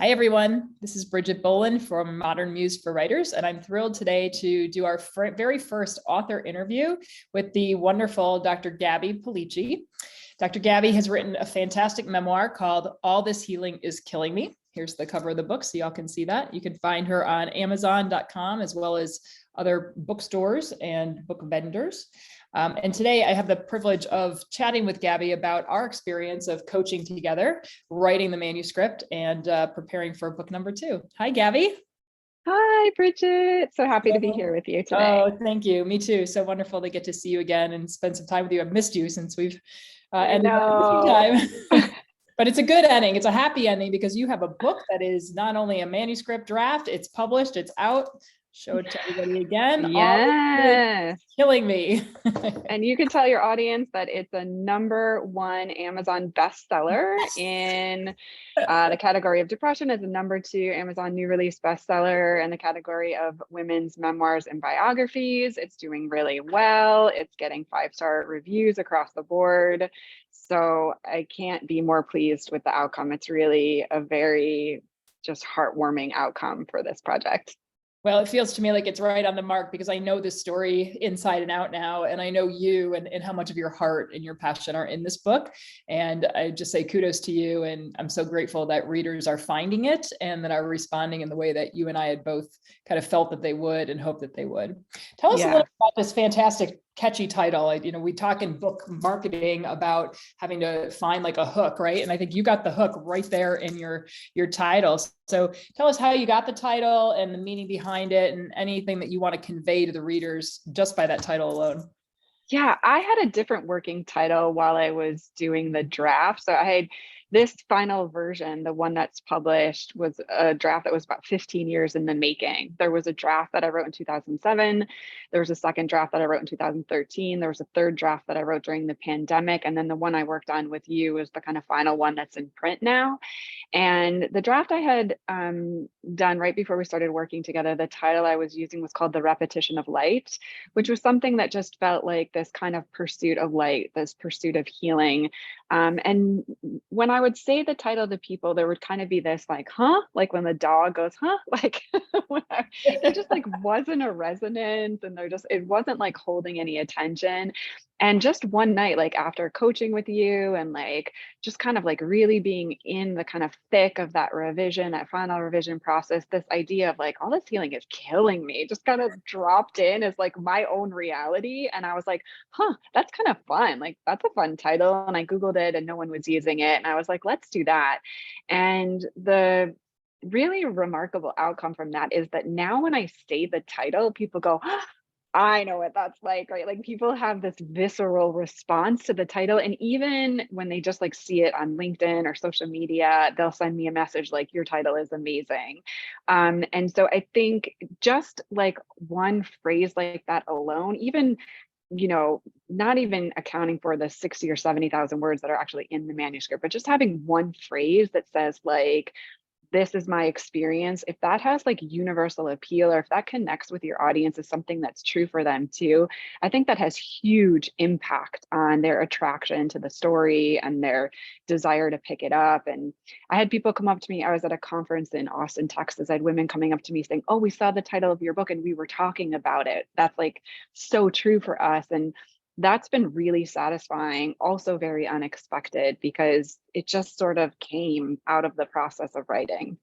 Hi, everyone. This is Bridget Boland from Modern Muse for Writers, and I'm thrilled today to do our very first author interview with the wonderful Dr. Gabby Pelicci. Dr. Gabby has written a fantastic memoir called All This Healing Is Killing Me. Here's the cover of the book so y'all can see that. You can find her on Amazon.com as well as other bookstores and book vendors. And today I have the privilege of chatting with Gabby about our experience of coaching together, writing the manuscript, and preparing for book number 2. Hi, Gabby. Hi, Bridget. So happy to be here with you today. Oh, thank you. Me too. So wonderful to get to see you again and spend some time with you. I've missed you since we've ended time. But it's a good ending. It's a happy ending because you have a book that is not only a manuscript draft, it's published, it's out. Show it to everybody again. Yes. Killing me. And you can tell your audience that it's a #1 Amazon bestseller in the category of depression. It's a #2 Amazon new release bestseller in the category of women's memoirs and biographies. It's doing really well. It's getting 5-star reviews across the board. So I can't be more pleased with the outcome. It's really a very just heartwarming outcome for this project. Well, it feels to me like it's right on the mark because I know this story inside and out now, and I know you and how much of your heart and your passion are in this book. And I just say kudos to you. And I'm so grateful that readers are finding it and that are responding in the way that you and I had both kind of felt that they would and hoped that they would. Tell us a little about this fantastic catchy title. We talk in book marketing about having to find like a hook, right? And I think you got the hook right there in your title. So tell us how you got the title and the meaning behind it and anything that you want to convey to the readers just by that title alone. Yeah, I had a different working title while I was doing the draft. So I had this final version, the one that's published, was a draft that was about 15 years in the making. There was a draft that I wrote in 2007. There was a second draft that I wrote in 2013. There was a third draft that I wrote during the pandemic. And then the one I worked on with you is the kind of final one that's in print now. And the draft I had done right before we started working together, the title I was using was called The Repetition of Light, which was something that just felt like this kind of pursuit of light, this pursuit of healing. And when I would say the title to people, there would kind of be this like, huh? Like when the dog goes, huh? Like it just like wasn't a resonance, and it wasn't like holding any attention. And just one night, like after coaching with you and like just kind of like really being in the kind of thick of that revision, that final revision process, this idea of like, all this healing is killing me just kind of dropped in as like my own reality. And I was like, huh, that's kind of fun. Like that's a fun title. And I Googled it and no one was using it. And I was like, let's do that. And the really remarkable outcome from that is that now when I say the title, people go, I know what that's like, right? Like people have this visceral response to the title. And even when they just like see it on LinkedIn or social media, they'll send me a message like, your title is amazing. And so I think just like one phrase like that alone, even not even accounting for the 60 or 70,000 words that are actually in the manuscript, but just having one phrase that says like, this is my experience, if that has like universal appeal, or if that connects with your audience as something that's true for them too, I think that has huge impact on their attraction to the story and their desire to pick it up. And I had people come up to me. I was at a conference in Austin, Texas. I had women coming up to me saying, oh, we saw the title of your book and we were talking about it. That's like so true for us. And that's been really satisfying, also very unexpected, because it just sort of came out of the process of writing.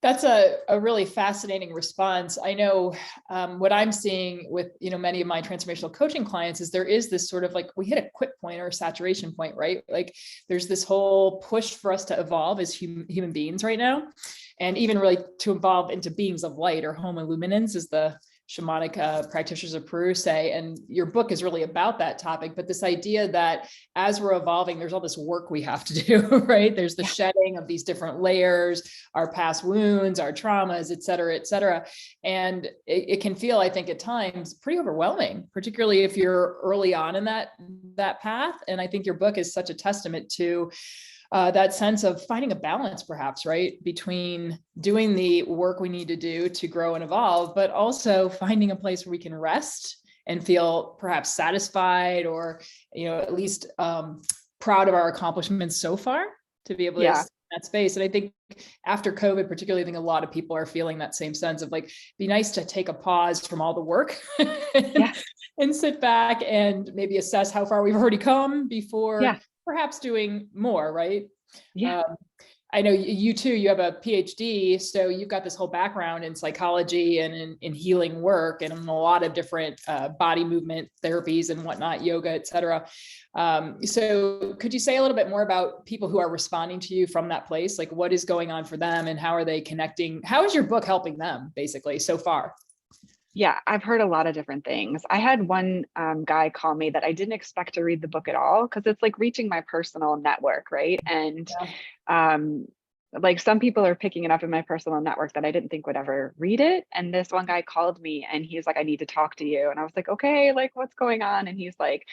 That's a really fascinating response. I know what I'm seeing with many of my transformational coaching clients is there is this sort of like we hit a quit point or a saturation point, right? Like there's this whole push for us to evolve as human beings right now, and even really to evolve into beings of light, or homo luminans, as the shamanic practitioners of Peru say. And your book is really about that topic, but this idea that as we're evolving, there's all this work we have to do, right? There's the shedding of these different layers, our past wounds, our traumas, et cetera, et cetera. And it can feel, I think at times, pretty overwhelming, particularly if you're early on in that path. And I think your book is such a testament to that sense of finding a balance, perhaps, right, between doing the work we need to do to grow and evolve, but also finding a place where we can rest and feel perhaps satisfied, or at least proud of our accomplishments so far, to be able to that space. And I think after COVID, particularly, I think a lot of people are feeling that same sense of like, be nice to take a pause from all the work Yeah. and sit back and maybe assess how far we've already come before Yeah. perhaps doing more, right? Yeah. I know you too, you have a PhD, so you've got this whole background in psychology and in healing work and in a lot of different body movement therapies and whatnot, yoga, et cetera. So could you say a little bit more about people who are responding to you from that place? Like what is going on for them and how are they connecting? How is your book helping them basically so far? Yeah, I've heard a lot of different things. I had one guy call me that I didn't expect to read the book at all because it's like reaching my personal network, right? And Yeah. um, like some people are picking it up in my personal network that I didn't think would ever read it. And this one guy called me and he's like, I need to talk to you. And I was like, okay, like what's going on? And he's like,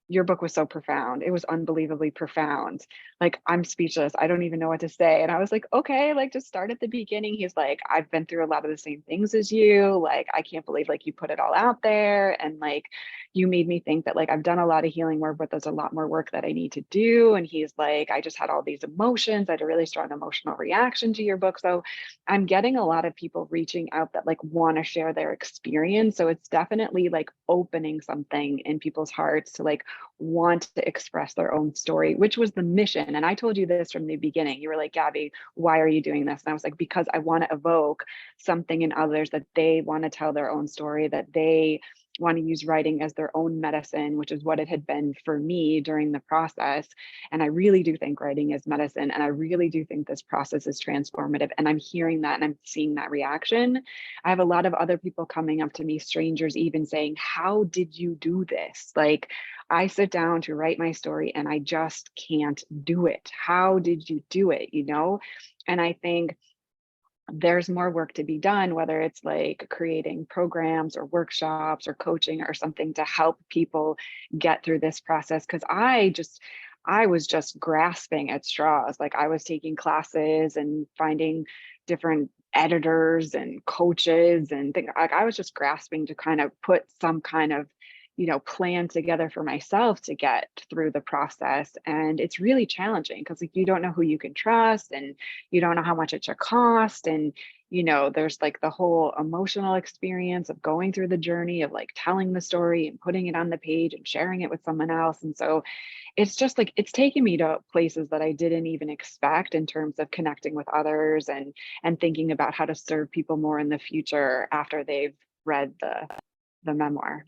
your book was so profound. It was unbelievably profound. Like, I'm speechless. I don't even know what to say. And I was like, okay, like just start at the beginning. He's like, I've been through a lot of the same things as you. Like, I can't believe like you put it all out there. And like, you made me think that like I've done a lot of healing work, but there's a lot more work that I need to do. And he's like, I just had all these emotions. I had a really strong emotional reaction to your book. So I'm getting a lot of people reaching out that like want to share their experience. So it's definitely like opening something in people's hearts to like want to express their own story, which was the mission. And I told you this from the beginning. You were like, Gabby, why are you doing this? And I was like, because I want to evoke something in others that they want to tell their own story, that they want to use writing as their own medicine, which is what it had been for me during the process. And I really do think writing is medicine. And I really do think this process is transformative. And I'm hearing that and I'm seeing that reaction. I have a lot of other people coming up to me, strangers even saying, how did you do this? Like, I sit down to write my story and I just can't do it. How did you do it? You know? And I think there's more work to be done, whether it's like creating programs or workshops or coaching or something to help people get through this process. Cause I was just grasping at straws. Like I was taking classes and finding different editors and coaches and things. Like I was just grasping to kind of put some kind of plan together for myself to get through the process. And it's really challenging because like you don't know who you can trust and you don't know how much it should cost. And there's like the whole emotional experience of going through the journey of like telling the story and putting it on the page and sharing it with someone else. And so it's just like it's taken me to places that I didn't even expect in terms of connecting with others and thinking about how to serve people more in the future after they've read the memoir.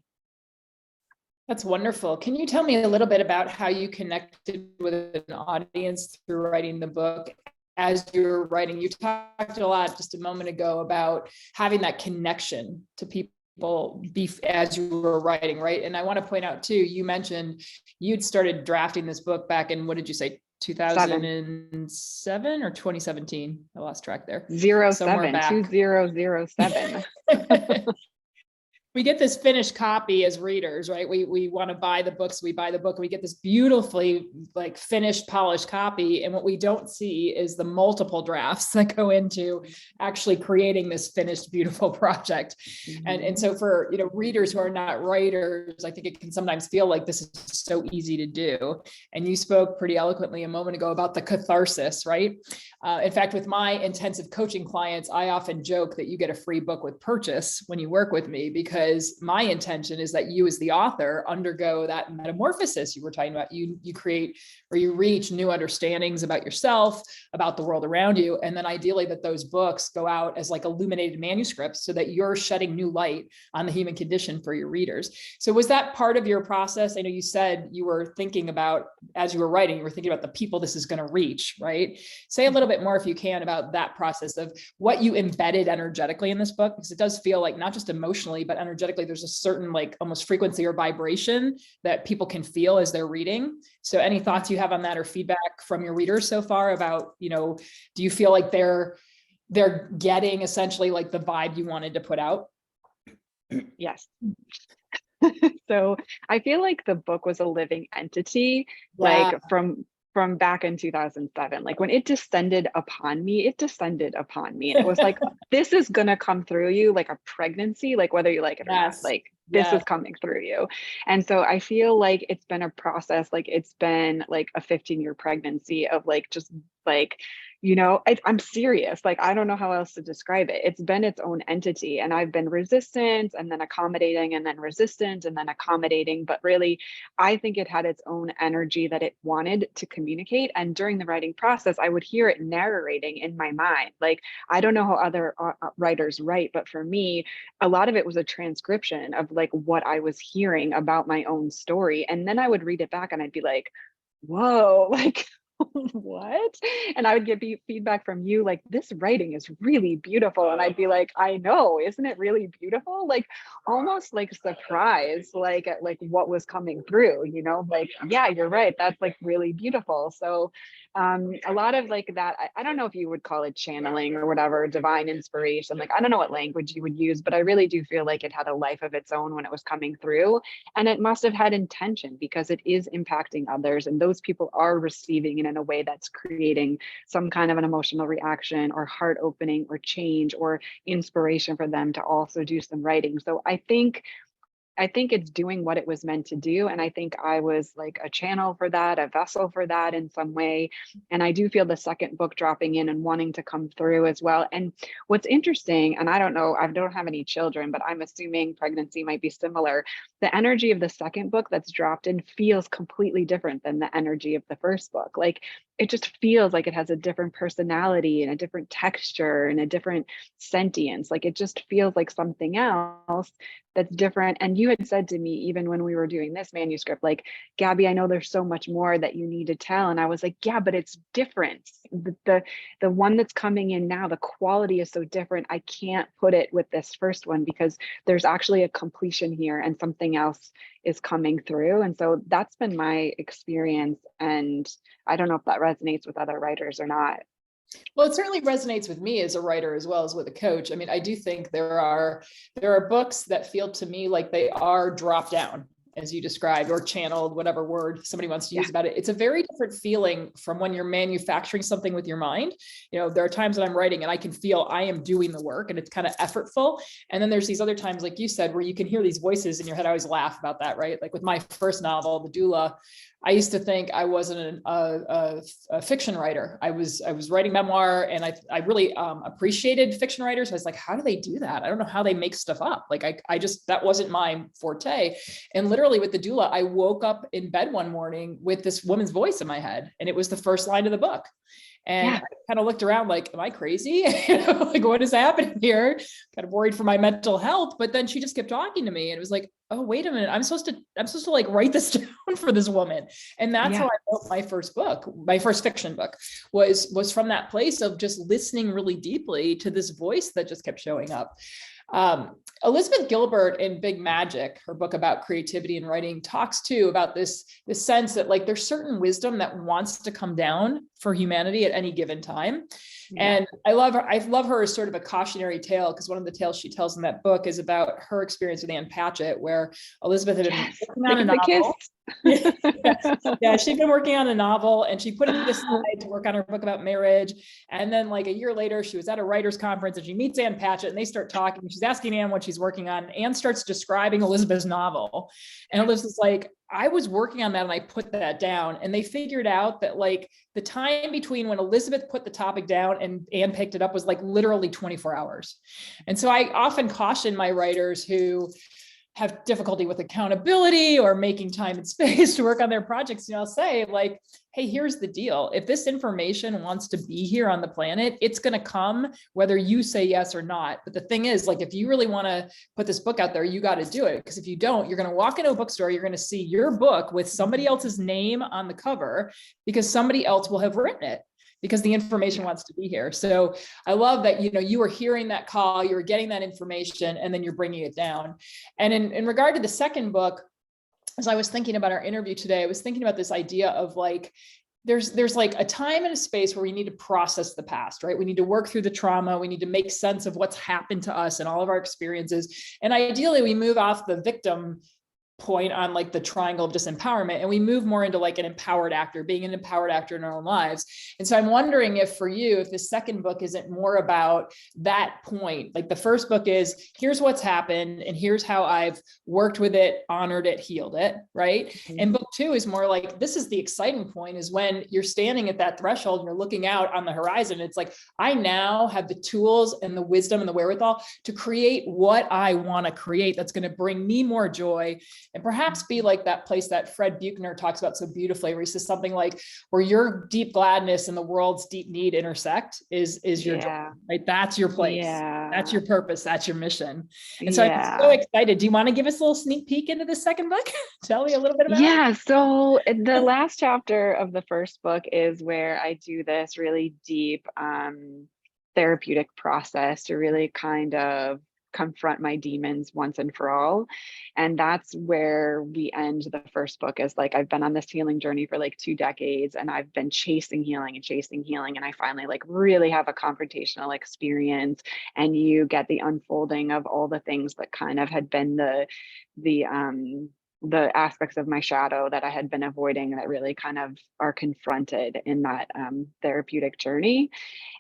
That's wonderful. Can you tell me a little bit about how you connected with an audience through writing the book as you're writing? You talked a lot just a moment ago about having that connection to people as you were writing, right? And I want to point out too, you mentioned you'd started drafting this book back in, what did you say, 2007 or 2017? I lost track there. 07, 2007. We get this finished copy as readers, right? We want to buy the books, we buy the book, and we get this beautifully like finished, polished copy. And what we don't see is the multiple drafts that go into actually creating this finished, beautiful project. Mm-hmm. And so for readers who are not writers, I think it can sometimes feel like this is so easy to do. And you spoke pretty eloquently a moment ago about the catharsis, right? In fact, with my intensive coaching clients, I often joke that you get a free book with purchase when you work with me, because my intention is that you as the author undergo that metamorphosis you were talking about. You create or you reach new understandings about yourself, about the world around you. And then ideally that those books go out as like illuminated manuscripts so that you're shedding new light on the human condition for your readers. So was that part of your process? I know you said you were thinking about, as you were writing, you were thinking about the people this is going to reach, right? Say a little bit more, if you can, about that process of what you embedded energetically in this book, because it does feel like not just emotionally, but energetically, there's a certain like almost frequency or vibration that people can feel as they're reading. So any thoughts you have on that or feedback from your readers so far about, do you feel like they're getting essentially like the vibe you wanted to put out? Yes. So I feel like the book was a living entity, like from back in 2007. Like when it descended upon me, and it was like, this is gonna come through you like a pregnancy, like whether you like it or not, like this is coming through you. And so I feel like it's been a process, like it's been like a 15-year pregnancy of like just Like, I'm serious. Like, I don't know how else to describe it. It's been its own entity, and I've been resistant and then accommodating and then resistant and then accommodating. But really, I think it had its own energy that it wanted to communicate. And during the writing process, I would hear it narrating in my mind. Like, I don't know how other writers write, but for me, a lot of it was a transcription of like what I was hearing about my own story. And then I would read it back and I'd be like, whoa, like, what? And I would get feedback from you like, this writing is really beautiful. And I'd be like, I know, isn't it really beautiful? Like, almost like surprised, like at like what was coming through, like, yeah, you're right. That's like really beautiful. So a lot of like that, I don't know if you would call it channeling or whatever, divine inspiration. Like, I don't know what language you would use, but I really do feel like it had a life of its own when it was coming through. And it must have had intention because it is impacting others. And those people are receiving it in a way that's creating some kind of an emotional reaction or heart opening or change or inspiration for them to also do some writing. So I think it's doing what it was meant to do. And I think I was like a channel for that, a vessel for that in some way. And I do feel the second book dropping in and wanting to come through as well. And what's interesting, and I don't know, I don't have any children, but I'm assuming pregnancy might be similar. The energy of the second book that's dropped in feels completely different than the energy of the first book. Like, it just feels like it has a different personality and a different texture and a different sentience. Like, it just feels like something else that's different. And you had said to me, even when we were doing this manuscript, like, Gabby, I know there's so much more that you need to tell. And I was like, yeah, but it's different. The one that's coming in now, the quality is so different. I can't put it with this first one because there's actually a completion here and something else is coming through. And so that's been my experience. And I don't know if that resonates with other writers or not. Well, it certainly resonates with me as a writer as well as with a coach. I mean, I do think there are books that feel to me like they are dropped down, as you described, or channeled, whatever word somebody wants to use about it. It's a very different feeling from when you're manufacturing something with your mind. There are times that I'm writing and I can feel I am doing the work and it's kind of effortful. And then there's these other times, like you said, where you can hear these voices in your head. I always laugh about that, right? Like with my first novel, The Doula, I used to think I wasn't a fiction writer. I was writing memoir, and I really appreciated fiction writers. I was like, how do they do that? I don't know how they make stuff up. Like I just, that wasn't my forte. And literally with The Doula, I woke up in bed one morning with this woman's voice in my head, and it was the first line of the book. And I kind of looked around like, am I crazy? Like, what is happening here? Kind of worried for my mental health. But then she just kept talking to me, and it was like, oh, wait a minute. I'm supposed to like write this down for this woman. And that's how I wrote my first book. My first fiction book was from that place of just listening really deeply to this voice that just kept showing up. Elizabeth Gilbert in Big Magic, her book about creativity and writing, talks too about this sense that like there's certain wisdom that wants to come down for humanity at any given time. And I love her as sort of a cautionary tale, because one of the tales she tells in that book is about her experience with Anne Patchett, where Elizabeth had been working on a novel. Yeah, she'd been working on a novel and she put it aside to work on her book about marriage. And then like a year later, she was at a writer's conference and she meets Anne Patchett and they start talking. She's asking Anne what she's working on. Anne starts describing Elizabeth's novel. And Elizabeth's like, I was working on that and I put that down. And they figured out that like the time between when Elizabeth put the topic down and Anne picked it up was like literally 24 hours. And so I often caution my writers who have difficulty with accountability or making time and space to work on their projects. I'll say like, hey, here's the deal. If this information wants to be here on the planet, it's going to come whether you say yes or not. But the thing is, like, if you really want to put this book out there, you got to do it. Because if you don't, you're going to walk into a bookstore, you're going to see your book with somebody else's name on the cover because somebody else will have written it, because the information wants to be here. So I love that, you were hearing that call, you were getting that information, and then you're bringing it down. And in regard to the second book, as I was thinking about our interview today, I was thinking about this idea of like, there's like a time and a space where we need to process the past, right? We need to work through the trauma. We need to make sense of what's happened to us and all of our experiences. And ideally we move off the victim point on like the triangle of disempowerment, and we move more into like an empowered actor, being an empowered actor in our own lives. And so I'm wondering if for you, if the second book isn't more about that point. Like the first book is, here's what's happened and here's how I've worked with it, honored it, healed it, right? Mhm. And book two is more like, this is the exciting point, is when you're standing at that threshold and you're looking out on the horizon. It's like, I now have the tools and the wisdom and the wherewithal to create what I want to create that's going to bring me more joy, and perhaps be like that place that Fred Buchner talks about so beautifully, where he says something like, where your deep gladness and the world's deep need intersect is your joy, right? That's your place. That's your purpose. That's your mission. And so I'm so excited. Do you want to give us a little sneak peek into the second book? Tell me a little bit about it. Yeah, so the last chapter of the first book is where I do this really deep therapeutic process to really kind of confront my demons once and for all. And that's where we end the first book, is like, I've been on this healing journey for like 2 decades, and I've been chasing healing and chasing healing. And I finally like really have a confrontational experience, and you get the unfolding of all the things that kind of had been the aspects of my shadow that I had been avoiding, that really kind of are confronted in that therapeutic journey.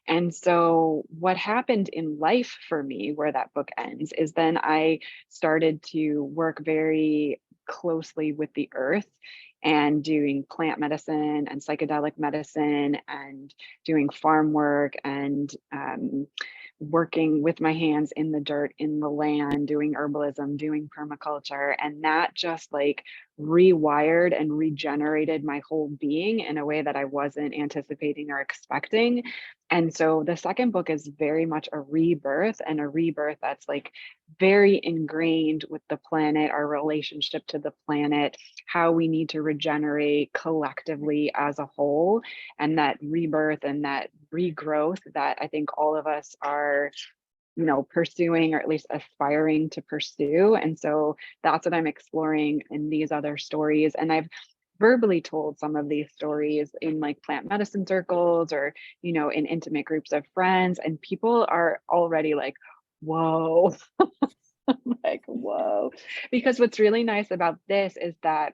And so what happened in life for me, where that book ends, is then I started to work very closely with the earth, and doing plant medicine and psychedelic medicine, and doing farm work, and working with my hands in the dirt, in the land, doing herbalism, doing permaculture. And that just like rewired and regenerated my whole being in a way that I wasn't anticipating or expecting. And so the second book is very much a rebirth, and a rebirth that's like very ingrained with the planet, our relationship to the planet, how we need to regenerate collectively as a whole, and that rebirth and that regrowth that I think all of us are, you know, pursuing, or at least aspiring to pursue. And so that's what I'm exploring in these other stories. And I've verbally told some of these stories in like plant medicine circles, or, you know, in intimate groups of friends, and people are already like, whoa. Like, whoa. Because what's really nice about this is that,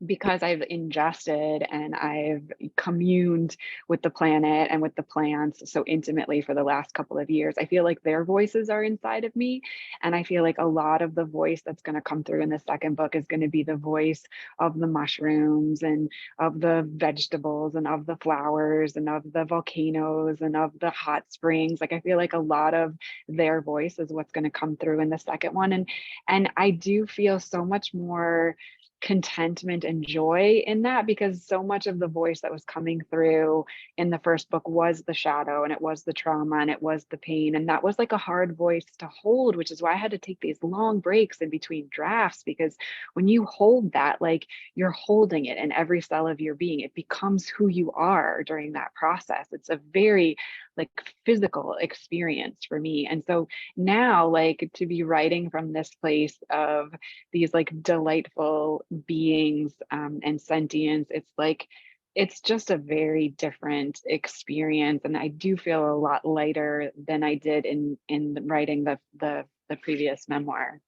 because I've ingested and I've communed with the planet and with the plants so intimately for the last couple of years, I feel like their voices are inside of me. And I feel like a lot of the voice that's going to come through in the second book is going to be the voice of the mushrooms, and of the vegetables, and of the flowers, and of the volcanoes, and of the hot springs. Like, I feel like a lot of their voice is what's going to come through in the second one. And I do feel so much more contentment and joy in that, because so much of the voice that was coming through in the first book was the shadow, and it was the trauma, and it was the pain, and that was like a hard voice to hold, which is why I had to take these long breaks in between drafts. Because when you hold that, like, you're holding it in every cell of your being, it becomes who you are during that process. It's a very like physical experience for me. And so now, like, to be writing from this place of these like delightful beings and sentience, it's like, it's just a very different experience. And I do feel a lot lighter than I did in writing the previous memoir.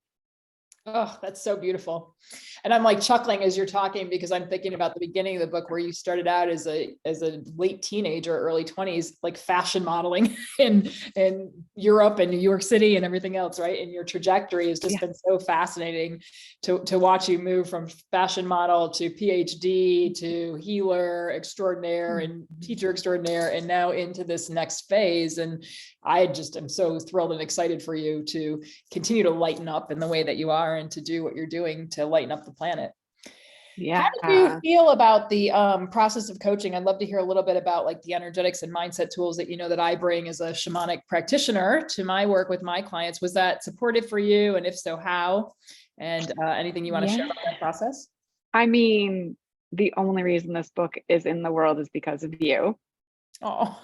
Oh, that's so beautiful. And I'm like chuckling as you're talking, because I'm thinking about the beginning of the book, where you started out as a late teenager, early 20s, like fashion modeling in Europe and New York City and everything else, right? And your trajectory has just been so fascinating to watch you move from fashion model to PhD to healer extraordinaire and teacher extraordinaire, and now into this next phase. And I just am so thrilled and excited for you to continue to lighten up in the way that you are, and to do what you're doing to lighten up the planet. How do you feel about the process of coaching? I'd love to hear a little bit about like the energetics and mindset tools that, you know, that I bring as a shamanic practitioner to my work with my clients. Was that supportive for you? And if so, how? And anything you want to share about that process? I mean, the only reason this book is in the world is because of you. Oh.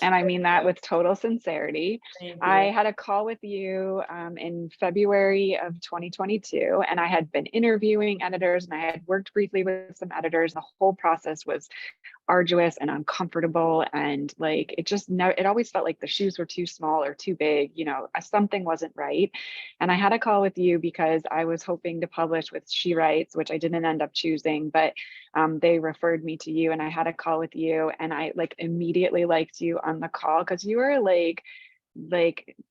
And I mean that with total sincerity. I had a call with you in February of 2022, and I had been interviewing editors, and I had worked briefly with some editors. The whole process was arduous and uncomfortable. And like, it just never, it always felt like the shoes were too small or too big, you know, something wasn't right. And I had a call with you because I was hoping to publish with She Writes, which I didn't end up choosing, but they referred me to you, and I had a call with you, and I like immediately liked you on the call because you were like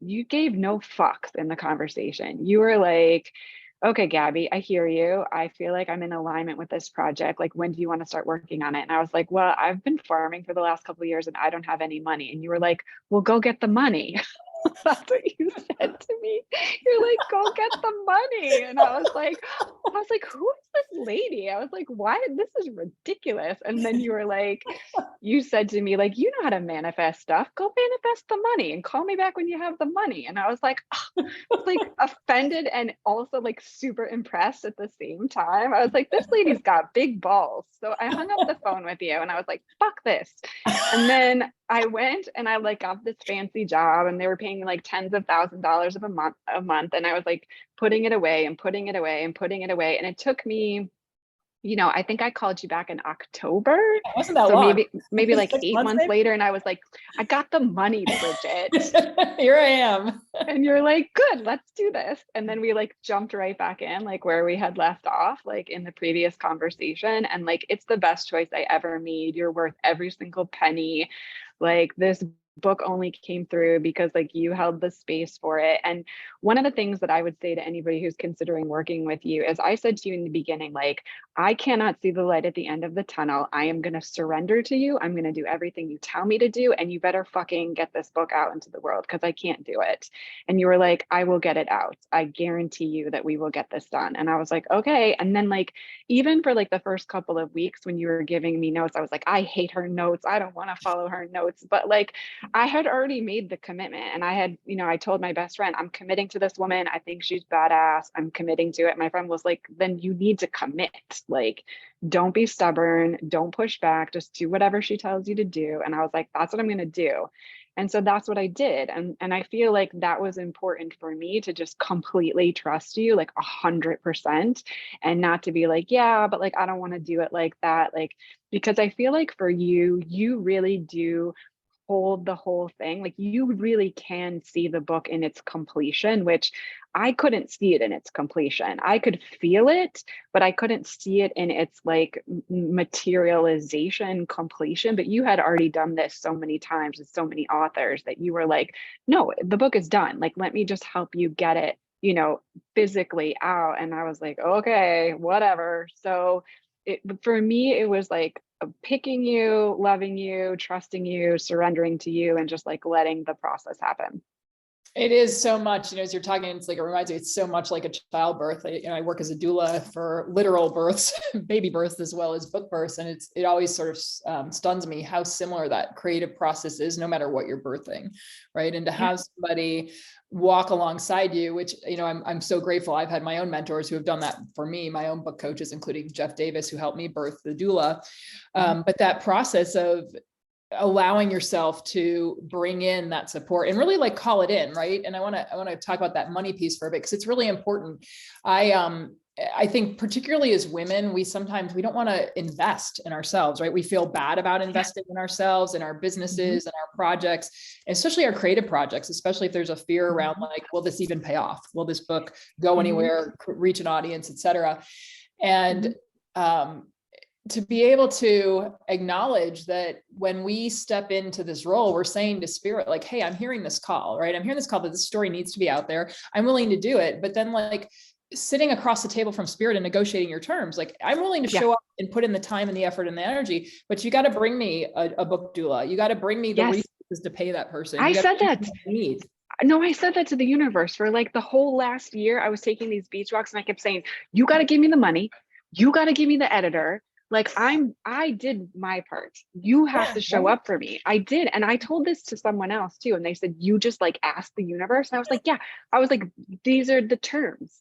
you gave no fucks in the conversation. You were like, okay, Gabby, I hear you. I feel like I'm in alignment with this project. Like, when do you want to start working on it? And I was like, well, I've been farming for the last couple of years and I don't have any money. And you were like, well, go get the money. That's what you said to me. You're like, go get the money. And I was like, who is this lady? I was like, why? This is ridiculous. And then you were like, you said to me, like, you know how to manifest stuff. Go manifest the money and call me back when you have the money. And I was like offended and also like super impressed at the same time. I was like, this lady's got big balls. So I hung up the phone with you and I was like, fuck this. And then I went and I like got this fancy job, and they were paying me like tens of $1,000s a month. And I was like putting it away and putting it away and putting it away. And it took me, you know, I think I called you back in October. It wasn't that So long. maybe like 6 8 months months maybe? later. And I was like, I got the money, Bridget. Here I am. And you're like, good, let's do this. And then we like jumped right back in, like where we had left off, like in the previous conversation. And like, it's the best choice I ever made. You're worth every single penny. Like, this book only came through because like you held the space for it. And one of the things that I would say to anybody who's considering working with you is, I said to you in the beginning, like, I cannot see the light at the end of the tunnel. I am going to surrender to you. I'm going to do everything you tell me to do. And you better fucking get this book out into the world because I can't do it. And you were like, I will get it out. I guarantee you that we will get this done. And I was like, okay. And then like, even for like the first couple of weeks when you were giving me notes, I was like, I hate her notes. I don't want to follow her notes. But like, I had already made the commitment, and I had, you know, I told my best friend, I'm committing to this woman. I think she's badass. I'm committing to it. My friend was like, then you need to commit. Like, don't be stubborn. Don't push back. Just do whatever she tells you to do. And I was like, that's what I'm going to do. And so that's what I did. And I feel like that was important for me to just completely trust you, like 100%, and not to be like, yeah, but like, I don't want to do it like that. Like, because I feel like for you, you really do hold the whole thing. Like, you really can see the book in its completion, which I couldn't see it in its completion. I could feel it, but I couldn't see it in its like materialization completion. But you had already done this so many times with so many authors that you were like, no, the book is done. Like, let me just help you get it, you know, physically out. And I was like, okay, whatever. So for me, it was like picking you, loving you, trusting you, surrendering to you, and just like letting the process happen. It is so much, you know, as you're talking, it's like, it reminds me, it's so much like a childbirth. I work as a doula for literal births, baby births, as well as book births. And it always sort of stuns me how similar that creative process is, no matter what you're birthing, right? And to have somebody walk alongside you, which, you know, I'm so grateful. I've had my own mentors who have done that for me, my own book coaches, including Jeff Davis, who helped me birth the doula. But that process of allowing yourself to bring in that support and really like call it in, right? And I want to talk about that money piece for a bit, because it's really important. I think particularly as women, we don't want to invest in ourselves, right? We feel bad about investing in ourselves and our businesses and our projects, especially our creative projects, especially if there's a fear around like, will this even pay off? Will this book go anywhere, reach an audience, et cetera? And to be able to acknowledge that when we step into this role, we're saying to spirit, like, hey, I'm hearing this call, right? I'm hearing this call that this story needs to be out there. I'm willing to do it. But then like sitting across the table from spirit and negotiating your terms, like, I'm willing to show up and put in the time and the effort and the energy, but you got to bring me a book doula. You got to bring me the resources to pay that person. I said that. Need. No, I said that to the universe for like the whole last year. I was taking these beach walks and I kept saying, you got to give me the money. You got to give me the editor. Like, I did my part. You have to show up for me. I did. And I told this to someone else too. And they said, you just like asked the universe. And I was like, yeah, I was like, these are the terms.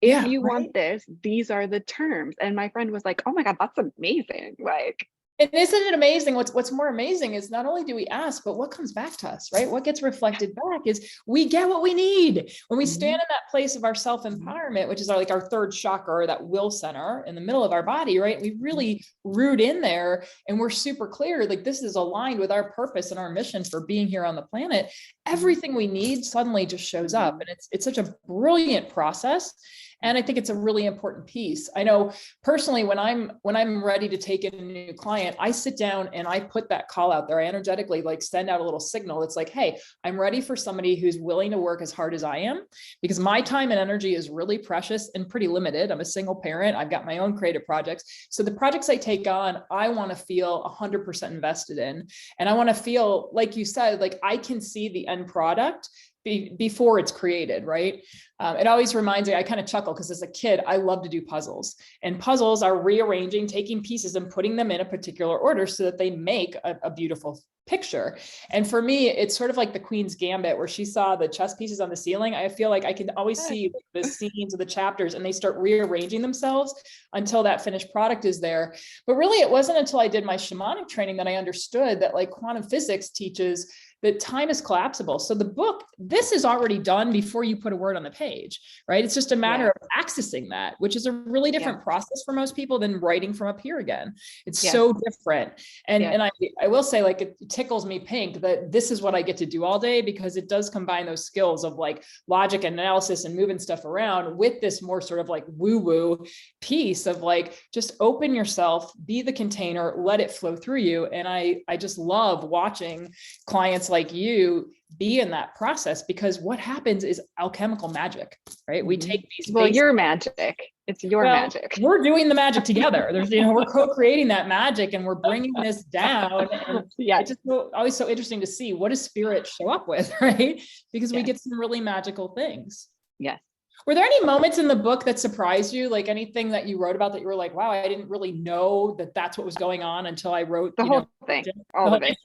If you want this, these are the terms. And my friend was like, oh my God, that's amazing. Like, And isn't it amazing? What's more amazing is not only do we ask, but what comes back to us, right? What gets reflected back is we get what we need when we stand in that place of our self-empowerment, which is like our third chakra, or that will center in the middle of our body, right? We really root in there, and we're super clear, like this is aligned with our purpose and our mission for being here on the planet. Everything we need suddenly just shows up, and it's such a brilliant process. And I think it's a really important piece. I know personally, when I'm ready to take in a new client, I sit down and I put that call out there. I energetically like send out a little signal. It's like, hey, I'm ready for somebody who's willing to work as hard as I am, because my time and energy is really precious and pretty limited. I'm a single parent. I've got my own creative projects. So the projects I take on, I want to feel 100% invested in. And I want to feel, like you said, like I can see the end product before it's created, right? It always reminds me, I kind of chuckle because as a kid, I love to do puzzles, and puzzles are rearranging, taking pieces and putting them in a particular order so that they make a beautiful picture. And for me, it's sort of like the Queen's Gambit, where she saw the chess pieces on the ceiling. I feel like I can always see the scenes of the chapters, and they start rearranging themselves until that finished product is there. But really, it wasn't until I did my shamanic training that I understood that like quantum physics teaches that time is collapsible. So the book, this is already done before you put a word on the page, right? It's just a matter of accessing that, which is a really different process for most people than writing from up here again. It's so different. And I will say, like, it tickles me pink that this is what I get to do all day, because it does combine those skills of like logic and analysis and moving stuff around with this more sort of like woo-woo piece of like, just open yourself, be the container, let it flow through you. And I just love watching clients like you be in that process, because what happens is alchemical magic, right? We take these. Well, your magic. It's your magic. We're doing the magic together. There's, we're co-creating that magic, and we're bringing this down. And it's just always so interesting to see what does spirit show up with, right? Because we get some really magical things. Yes. Were there any moments in the book that surprised you? Like anything that you wrote about that you were like, wow, I didn't really know that that's what was going on until I wrote the whole thing, all of it.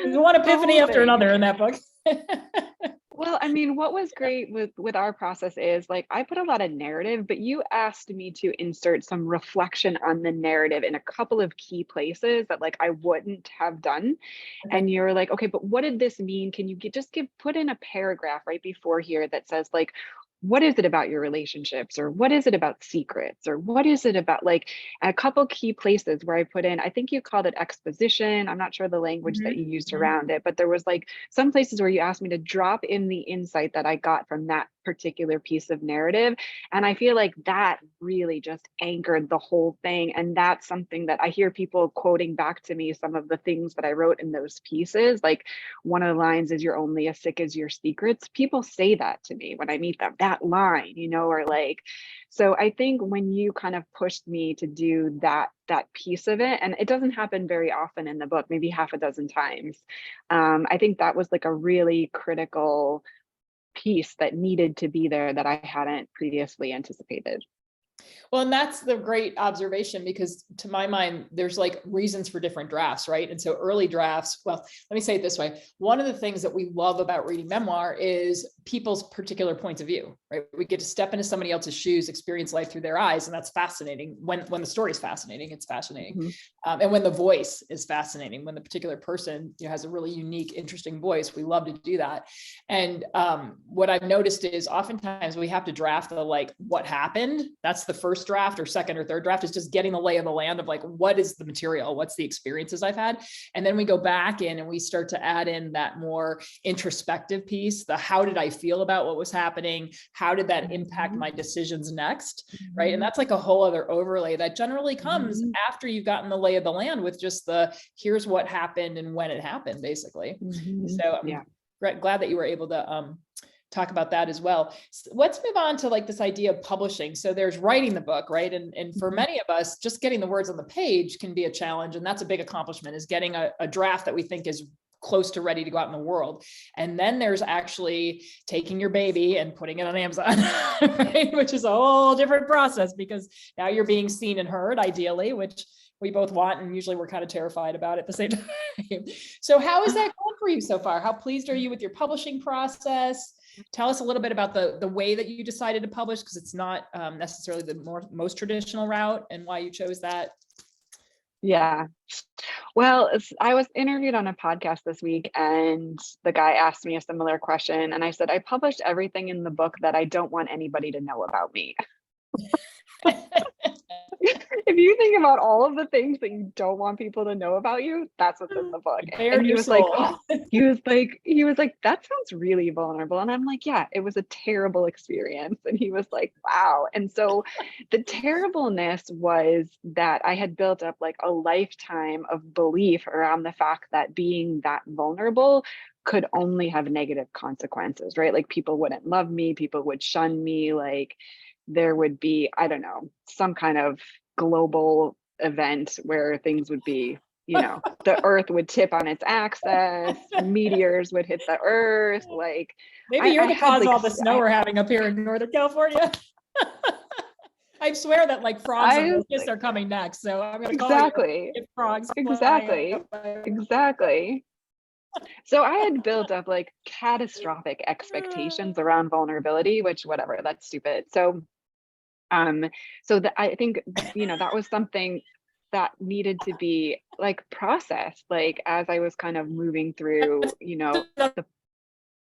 One epiphany after another in that book. Well, I mean, what was great with our process is like, I put a lot of narrative, but you asked me to insert some reflection on the narrative in a couple of key places that like I wouldn't have done. And you're like, okay, but what did this mean? Can you put in a paragraph right before here that says like, what is it about your relationships, or what is it about secrets, or what is it about, like, a couple key places where I put in, I think you called it exposition. I'm not sure the language that you used around it, but there was like some places where you asked me to drop in the insight that I got from that particular piece of narrative. And I feel like that really just anchored the whole thing. And that's something that I hear people quoting back to me, some of the things that I wrote in those pieces. Like one of the lines is, you're only as sick as your secrets. People say that to me when I meet them, that line, or like, so I think when you kind of pushed me to do that piece of it, and it doesn't happen very often in the book, maybe half a dozen times. I think that was like a really critical piece that needed to be there that I hadn't previously anticipated. Well, and that's the great observation, because to my mind, there's like reasons for different drafts, right? And so early drafts, well, let me say it this way. One of the things that we love about reading memoir is people's particular points of view, right? We get to step into somebody else's shoes, experience life through their eyes. And that's fascinating. When the story is fascinating, it's fascinating. And when the voice is fascinating, when the particular person has a really unique, interesting voice, we love to do that. And what I've noticed is oftentimes we have to draft the like, what happened? That's the first draft, or second or third draft is just getting the lay of the land of like, what is the material? What's the experiences I've had? And then we go back in and we start to add in that more introspective piece, the how did I feel about what was happening? How did that impact my decisions next? Right. And that's like a whole other overlay that generally comes after you've gotten the lay of the land with just the, here's what happened and when it happened, basically. So I'm glad that you were able to talk about that as well. So let's move on to like this idea of publishing. So there's writing the book, right? And for many of us, just getting the words on the page can be a challenge. And that's a big accomplishment, is getting a draft that we think is close to ready to go out in the world. And then there's actually taking your baby and putting it on Amazon, right? Which is a whole different process, because now you're being seen and heard, ideally, which we both want, and usually we're kind of terrified about at the same time. So how is that going for you so far? How pleased are you with your publishing process? Tell us a little bit about the way that you decided to publish, because it's not necessarily the most traditional route, and why you chose that. Yeah. Well, I was interviewed on a podcast this week, and the guy asked me a similar question. And I said, I published everything in the book that I don't want anybody to know about me. If you think about all of the things that you don't want people to know about you, that's what's in the book. And he was like, he was like, that sounds really vulnerable. And I'm like, yeah, it was a terrible experience. And he was like, wow. And so the terribleness was that I had built up like a lifetime of belief around the fact that being that vulnerable could only have negative consequences, right? Like people wouldn't love me, people would shun me, like there would be, I don't know, some kind of global event where things would be, you know, the earth would tip on its axis, meteors would hit the earth. Like maybe you're the cause of all the snow I, we're having up here in Northern California. I swear that like frogs and locusts are coming next, so I'm gonna call you if frogs exactly. So I had built up like catastrophic expectations around vulnerability, which whatever, that's stupid. So I think, you know, that was something that needed to be like processed, like as I was kind of moving through, you know, a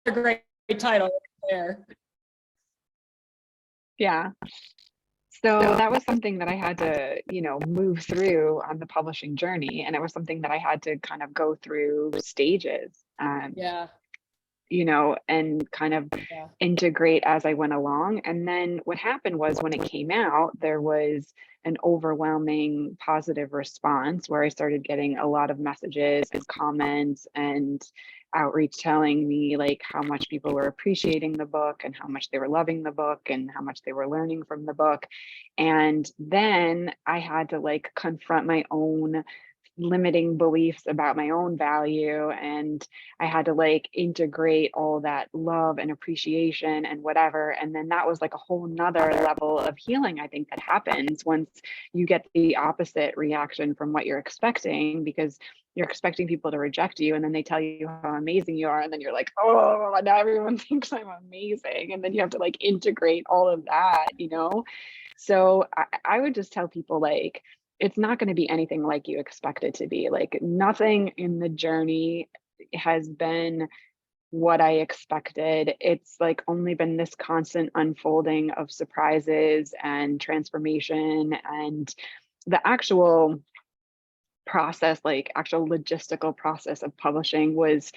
great title there. Yeah. So that was something that I had to, you know, move through on the publishing journey. And it was something that I had to kind of go through stages. Yeah. You know, and kind of integrate as I went along. And then what happened was when it came out, there was an overwhelming positive response where I started getting a lot of messages and comments and outreach telling me like how much people were appreciating the book and how much they were loving the book and how much they were learning from the book. And then I had to like confront my own limiting beliefs about my own value, and I had to like integrate all that love and appreciation and whatever. And then that was like a whole nother level of healing, I think, that happens once you get the opposite reaction from what you're expecting, because you're expecting people to reject you and then they tell you how amazing you are, and then you're like, oh, now everyone thinks I'm amazing, and then you have to like integrate all of that, you know. So I would just tell people like, it's not going to be anything like you expect it to be. Like nothing in the journey has been what I expected. It's like only been this constant unfolding of surprises and transformation, and the actual process, like actual logistical process of publishing was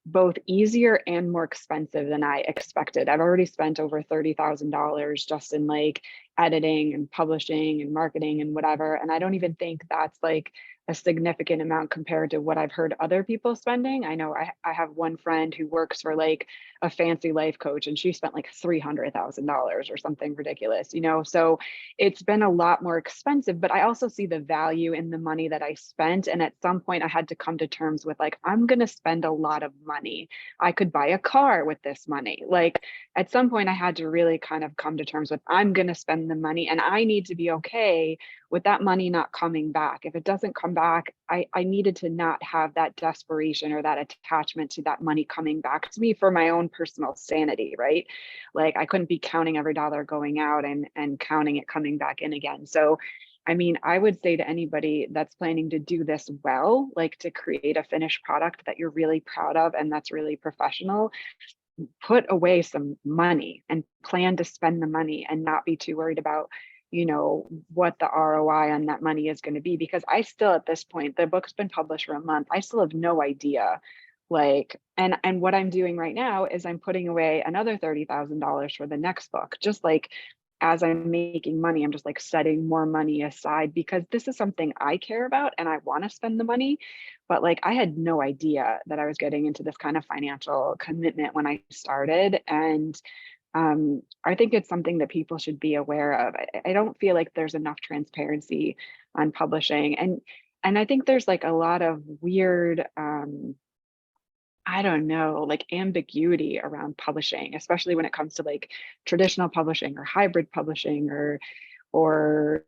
both easier and more expensive than I expected. I've already spent over $30,000 just in like editing and publishing and marketing and whatever. And I don't even think that's like a significant amount compared to what I've heard other people spending. I know I have one friend who works for like a fancy life coach, and she spent like $300,000 or something ridiculous, you know? So it's been a lot more expensive, but I also see the value in the money that I spent. And at some point I had to come to terms with like, I'm going to spend a lot of money. I could buy a car with this money. Like at some point I had to really kind of come to terms with, I'm going to spend the money, and I need to be okay with that money not coming back. If it doesn't come back, I needed to not have that desperation or that attachment to that money coming back to me for my own personal sanity, right? Like I couldn't be counting every dollar going out and counting it coming back in again. So I mean, I would say to anybody that's planning to do this well, like to create a finished product that you're really proud of and that's really professional, put away some money and plan to spend the money and not be too worried about, you know, what the ROI on that money is going to be. Because I still, at this point, the book's been published for a month, I still have no idea. Like, and what I'm doing right now is I'm putting away another $30,000 for the next book. Just like as I'm making money, I'm just like setting more money aside because this is something I care about and I want to spend the money. But like I had no idea that I was getting into this kind of financial commitment when I started. And I think it's something that people should be aware of. I don't feel like there's enough transparency on publishing, and I think there's like a lot of weird, I don't know, like ambiguity around publishing, especially when it comes to like traditional publishing or hybrid publishing or,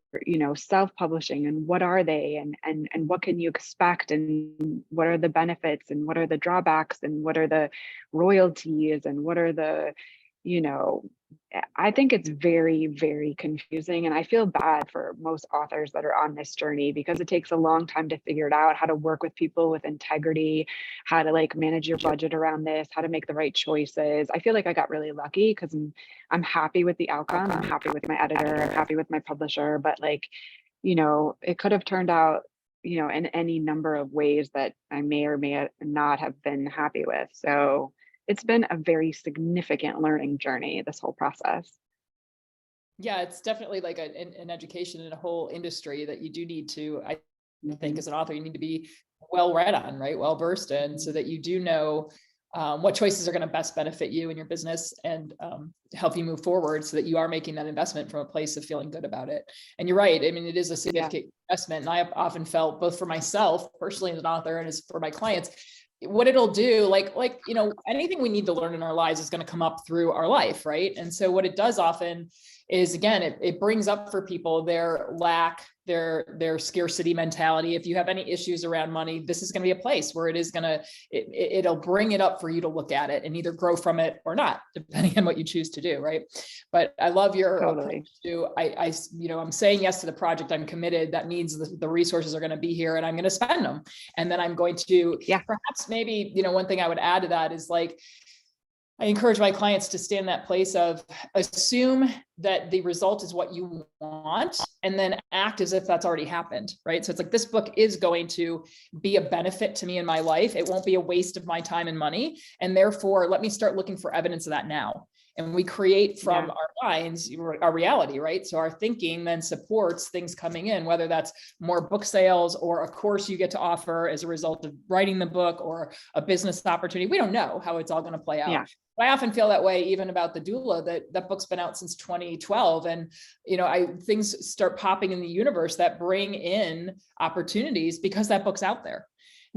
self-publishing, and what are they, and what can you expect, and what are the benefits, and what are the drawbacks, and what are the royalties, and what are the, you know, I think it's very, very confusing. And I feel bad for most authors that are on this journey, because it takes a long time to figure it out, how to work with people with integrity, how to like manage your budget around this, how to make the right choices. I feel like I got really lucky because I'm happy with the outcome. I'm happy with my editor. I'm happy with my publisher. But like, it could have turned out, in any number of ways that I may or may not have been happy with. So it's been a very significant learning journey, this whole process. Yeah, it's definitely like an education in a whole industry that you do need to, I think as an author, you need to be well read on, right? Well versed in, so that you do know what choices are going to best benefit you and your business, and help you move forward, so that you are making that investment from a place of feeling good about it. And you're right. I mean, it is a significant investment. And I have often felt, both for myself personally as an author and as for my clients, what it'll do, like, anything we need to learn in our lives is going to come up through our life. Right. And so what it does often is, again, it brings up for people their lack, their scarcity mentality. If you have any issues around money, this is going to be a place where it'll bring it up for you to look at it and either grow from it or not, depending on what you choose to do. Right. But I love your approach to, I'm saying yes to the project. I'm committed. That means the resources are going to be here, and I'm going to spend them. And then I'm going to, perhaps maybe, one thing I would add to that is, like, I encourage my clients to stay in that place of assume that the result is what you want, and then act as if that's already happened, right? So it's like, this book is going to be a benefit to me in my life. It won't be a waste of my time and money. And therefore, let me start looking for evidence of that now. And we create from our minds our reality, right? So our thinking then supports things coming in, whether that's more book sales or a course you get to offer as a result of writing the book, or a business opportunity. We don't know how it's all going to play out. But I often feel that way even about the doula, that book's been out since 2012. And, things start popping in the universe that bring in opportunities because that book's out there.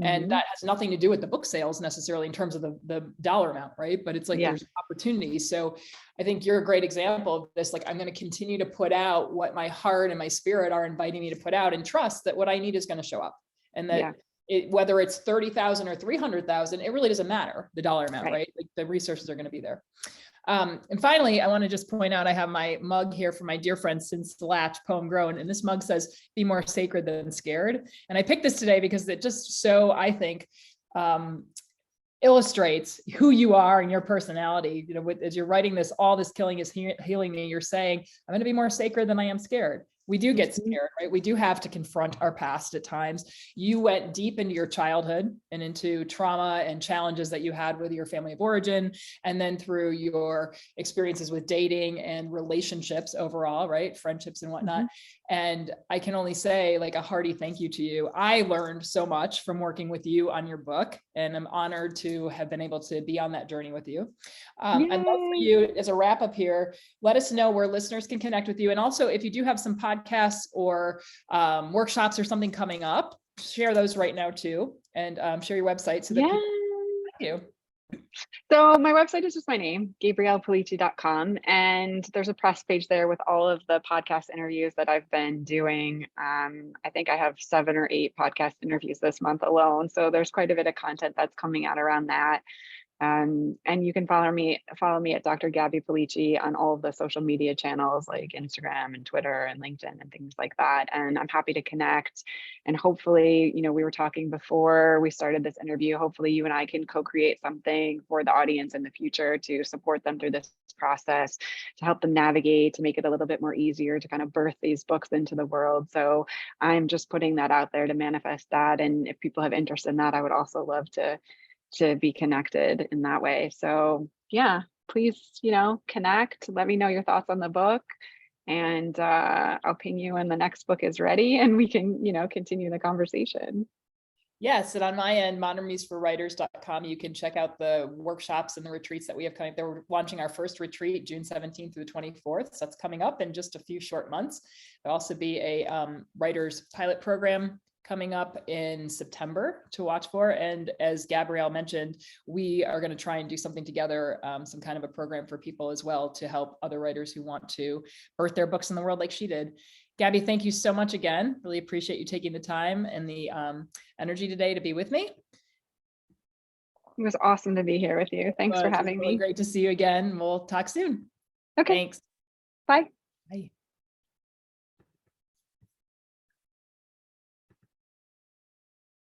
And that has nothing to do with the book sales necessarily in terms of the dollar amount, right? But it's like, there's opportunities. So I think you're a great example of this. Like, I'm going to continue to put out what my heart and my spirit are inviting me to put out, and trust that what I need is going to show up. And that whether it's 30,000 or 300,000, it really doesn't matter, the dollar amount, right? Like, the resources are going to be there. And finally, I want to just point out, I have my mug here from my dear friend Since the Latch, Poem Grown. And this mug says, "Be more sacred than scared." And I picked this today because it just so, I think, illustrates who you are and your personality. As you're writing this, all this killing is healing me. You're saying, I'm going to be more sacred than I am scared. We do get scared, right? We do have to confront our past at times. You went deep into your childhood and into trauma and challenges that you had with your family of origin, and then through your experiences with dating and relationships overall, right? Friendships and whatnot. And I can only say, like, a hearty thank you to you. I learned so much from working with you on your book, and I'm honored to have been able to be on that journey with you. I'd love for you, as a wrap up here, let us know where listeners can connect with you. And also, if you do have some podcasts or workshops or something coming up, share those right now too, and share your website so that people can find you. So my website is just my name, GabriellePelicci.com, and there's a press page there with all of the podcast interviews that I've been doing. I think I have 7 or 8 podcast interviews this month alone. So there's quite a bit of content that's coming out around that. And you can follow me at Dr. Gabby Pelicci on all of the social media channels like Instagram and Twitter and LinkedIn and things like that. And I'm happy to connect. And hopefully, we were talking before we started this interview, hopefully you and I can co-create something for the audience in the future to support them through this process, to help them navigate, to make it a little bit more easier to kind of birth these books into the world. So I'm just putting that out there to manifest that. And if people have interest in that, I would also love to be connected in that way. So yeah, please, connect, let me know your thoughts on the book, and I'll ping you when the next book is ready and we can, continue the conversation. Yes, and on my end, modernmuseforwriters.com, you can check out the workshops and the retreats that we have coming up. We're launching our first retreat June 17th through the 24th. So that's coming up in just a few short months. There'll also be a writers pilot program coming up in September to watch for. And as Gabrielle mentioned, we are going to try and do something together, some kind of a program for people as well to help other writers who want to birth their books in the world like she did. Gabby, thank you so much again. Really appreciate you taking the time and the energy today to be with me. It was awesome to be here with you. Thanks for having Really me. great to see you again. We'll talk soon. Okay. Thanks. Bye. Bye.